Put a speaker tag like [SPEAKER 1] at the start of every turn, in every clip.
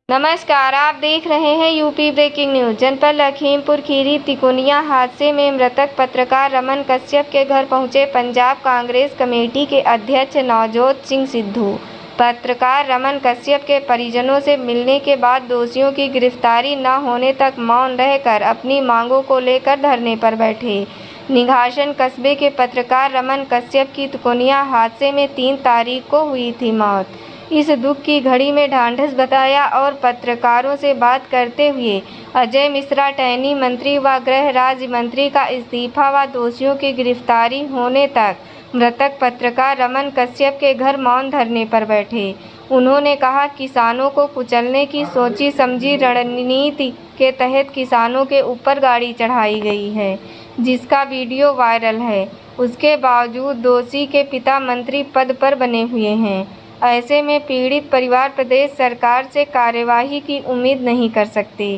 [SPEAKER 1] नमस्कार, आप देख रहे हैं यूपी ब्रेकिंग न्यूज। जनपद लखीमपुर खीरी तिकोनिया हादसे में मृतक पत्रकार रमन कश्यप के घर पहुंचे पंजाब कांग्रेस कमेटी के अध्यक्ष नवजोत सिंह सिद्धू। पत्रकार रमन कश्यप के परिजनों से मिलने के बाद दोषियों की गिरफ्तारी न होने तक मौन रहकर अपनी मांगों को लेकर धरने पर बैठे। निघासन कस्बे के पत्रकार रमन कश्यप की तिकोनिया हादसे में 3 तारीख को हुई थी मौत। इस दुख की घड़ी में ढांढस बताया और पत्रकारों से बात करते हुए अजय मिश्रा टहनी मंत्री व गृह राज्य मंत्री का इस्तीफा व दोषियों की गिरफ्तारी होने तक मृतक पत्रकार रमन कश्यप के घर मौन धरने पर बैठे। उन्होंने कहा, किसानों को कुचलने की सोची समझी रणनीति के तहत किसानों के ऊपर गाड़ी चढ़ाई गई है, जिसका वीडियो वायरल है। उसके बावजूद दोषी के पिता मंत्री पद पर बने हुए हैं। ऐसे में पीड़ित परिवार प्रदेश सरकार से कार्यवाही की उम्मीद नहीं कर सकते।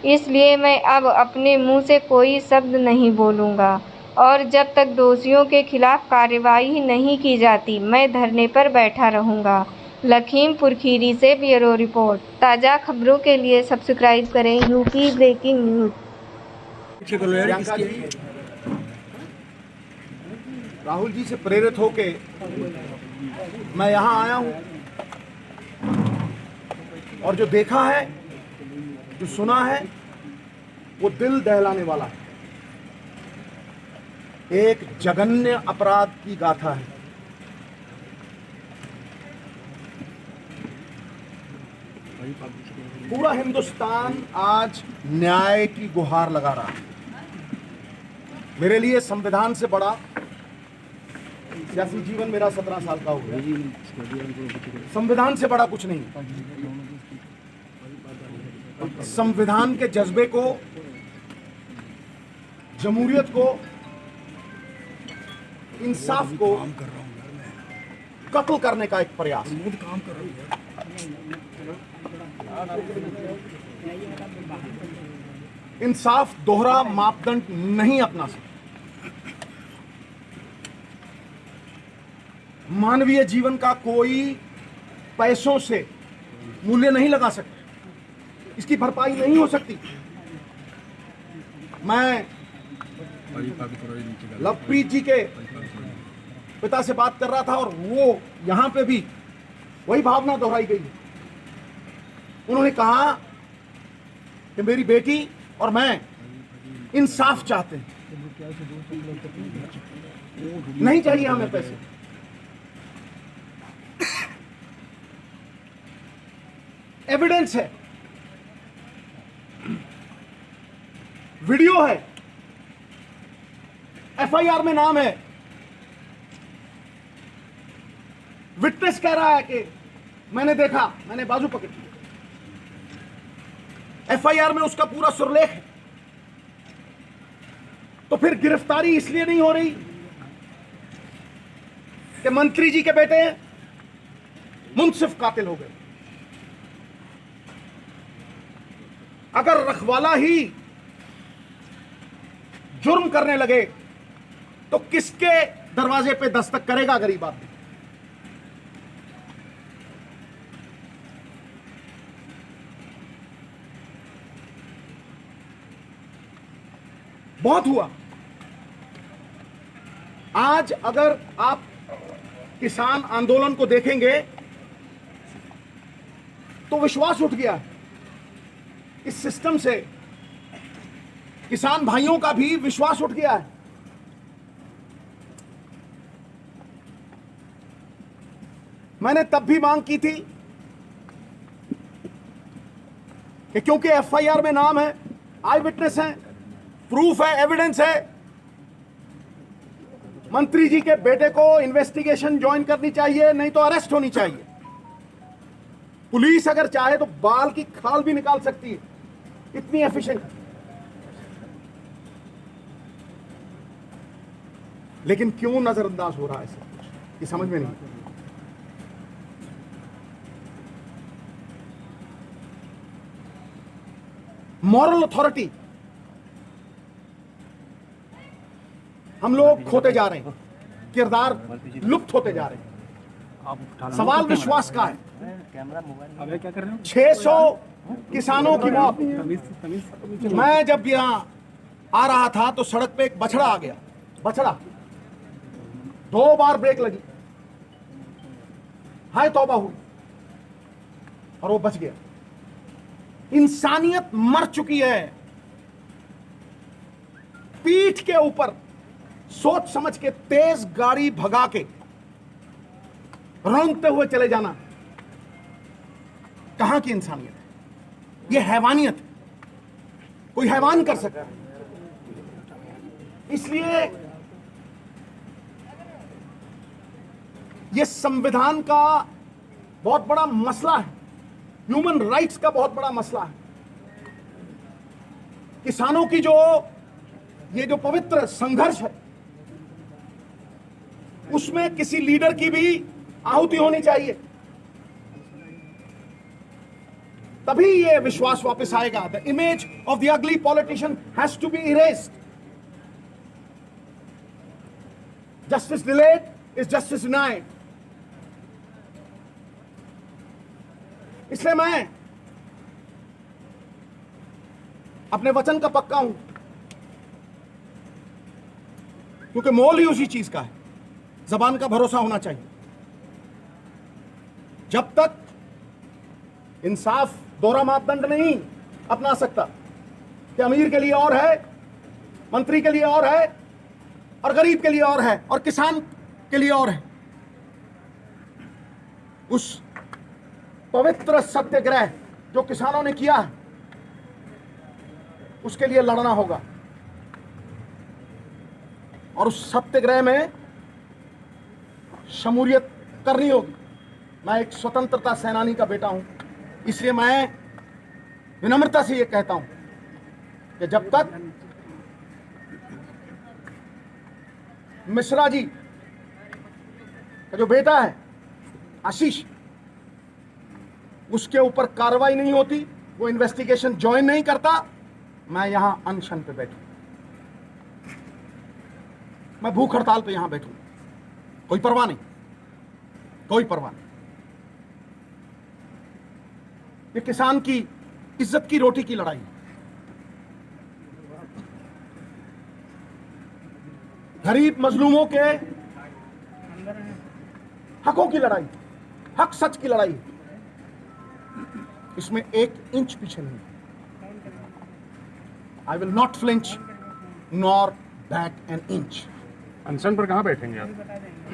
[SPEAKER 1] इसलिए मैं अब अपने मुंह से कोई शब्द नहीं बोलूंगा और जब तक दोषियों के खिलाफ कार्यवाही नहीं की जाती मैं धरने पर बैठा रहूंगा। लखीमपुर खीरी से ब्यूरो रिपोर्ट। ताज़ा खबरों के लिए सब्सक्राइब करें UP breaking news.
[SPEAKER 2] Rahul ji से प्रेरित होके मैं यहाँ आया हूँ और जो देखा है, जो सुना है, वो दिल दहलाने वाला है। एक जघन्य अपराध की गाथा है। पूरा हिंदुस्तान आज न्याय की गुहार लगा रहा है। मेरे लिए संविधान से बड़ा सियासी जीवन मेरा 17 साल का हो गया। संविधान से बड़ा कुछ नहीं। संविधान के जज्बे को, जमहूरियत को, इंसाफ को कत्ल करने का एक प्रयास। इंसाफ दोहरा मापदंड नहीं अपना सकता। मानवीय जीवन का कोई पैसों से मूल्य नहीं लगा सकता। इसकी भरपाई नहीं हो सकती। मैं लवप्रीत जी के पिता से बात कर रहा था और वो यहां पे भी वही भावना दोहराई गई। उन्होंने कहा कि मेरी बेटी और मैं इंसाफ चाहते हैं, नहीं चाहिए हमें पैसे। एविडेंस है, वीडियो है, एफआईआर में नाम है। विटनेस कह रहा है कि मैंने देखा, मैंने बाजू पकड़ी। एफआईआर में उसका पूरा सुरलेख है। तो फिर गिरफ्तारी इसलिए नहीं हो रही कि मंत्री जी के बेटे मुंसिफ कातिल हो गए। अगर रखवाला ही जुर्म करने लगे तो किसके दरवाजे पे दस्तक करेगा गरीब आदमी? बहुत हुआ। आज अगर आप किसान आंदोलन को देखेंगे तो विश्वास उठ गया है इस सिस्टम से। किसान भाइयों का भी विश्वास उठ गया है। मैंने तब भी मांग की थी कि क्योंकि एफआईआर में नाम है, आई विटनेस है, प्रूफ है, एविडेंस है, मंत्री जी के बेटे को इन्वेस्टिगेशन ज्वाइन करनी चाहिए, नहीं तो अरेस्ट होनी चाहिए। पुलिस अगर चाहे तो बाल की खाल भी निकाल सकती है, इतनी एफिशिएंट। लेकिन क्यों नजरअंदाज हो रहा है सब कुछ, ये समझ में नहीं। मॉरल अथॉरिटी हम लोग खोते जा रहे हैं, किरदार लुप्त होते जा रहे हैं। सवाल विश्वास का है। 600 किसानों की मौत। मैं जब यहाँ आ रहा था तो सड़क पे एक बछड़ा आ गया, बछड़ा 2 बार ब्रेक लगी, हाय तौबा हुई और वो बच गया। इंसानियत मर चुकी है। पीठ के ऊपर सोच समझ के तेज गाड़ी भगा के रौंदते हुए चले जाना कहां की इंसानियत है? यह हैवानियत है। कोई हैवान कर सकता है। इसलिए यह संविधान का बहुत बड़ा मसला है, ह्यूमन राइट्स का बहुत बड़ा मसला है। किसानों की ये जो पवित्र संघर्ष है उसमें किसी लीडर की भी आहुति होनी चाहिए, तभी ये विश्वास वापस आएगा। The image of the ugly politician has to be erased. Justice delayed is justice denied. इसलिए मैं अपने वचन का पक्का हूं, क्योंकि मोल ही उसी चीज का है। जबान का भरोसा होना चाहिए। जब तक इंसाफ दोहरा मापदंड नहीं अपना सकता कि अमीर के लिए और है, मंत्री के लिए और है, और गरीब के लिए और है, और किसान के लिए और है, उस पवित्र सत्याग्रह जो किसानों ने किया है उसके लिए लड़ना होगा। और उस सत्याग्रह में शमूलियत करनी होगी। मैं एक स्वतंत्रता सेनानी का बेटा हूं, इसलिए मैं विनम्रता से यह कहता हूं कि जब तक मिश्रा जी का जो बेटा है आशीष, उसके ऊपर कार्रवाई नहीं होती, वो इन्वेस्टिगेशन ज्वाइन नहीं करता, मैं यहां अनशन पे बैठूं, मैं भूख हड़ताल पे यहां बैठूं। कोई परवाह नहीं, कोई परवाह नहीं। ये किसान की इज्जत की रोटी की लड़ाई है। गरीब मजलूमों के हकों की लड़ाई, हक सच की लड़ाई। इसमें 1 इंच पीछे नहीं। I will not flinch nor back an inch.
[SPEAKER 3] अनशन पर कहाँ बैठेंगे आप?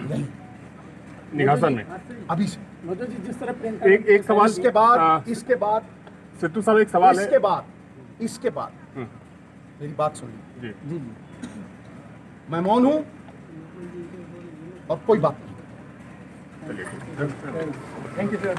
[SPEAKER 2] नहीं,
[SPEAKER 3] निघासन में
[SPEAKER 2] अभी से।
[SPEAKER 4] जिस तरह
[SPEAKER 3] एक सवाल
[SPEAKER 2] इसके बाद
[SPEAKER 3] सिद्धू साहब, एक सवाल है।
[SPEAKER 2] इसके बाद मेरी बात सुन लीजिए।
[SPEAKER 3] जी,
[SPEAKER 2] मैं मौन हूं और कोई बात नहीं।
[SPEAKER 3] चलिए,
[SPEAKER 4] थैंक यू सर।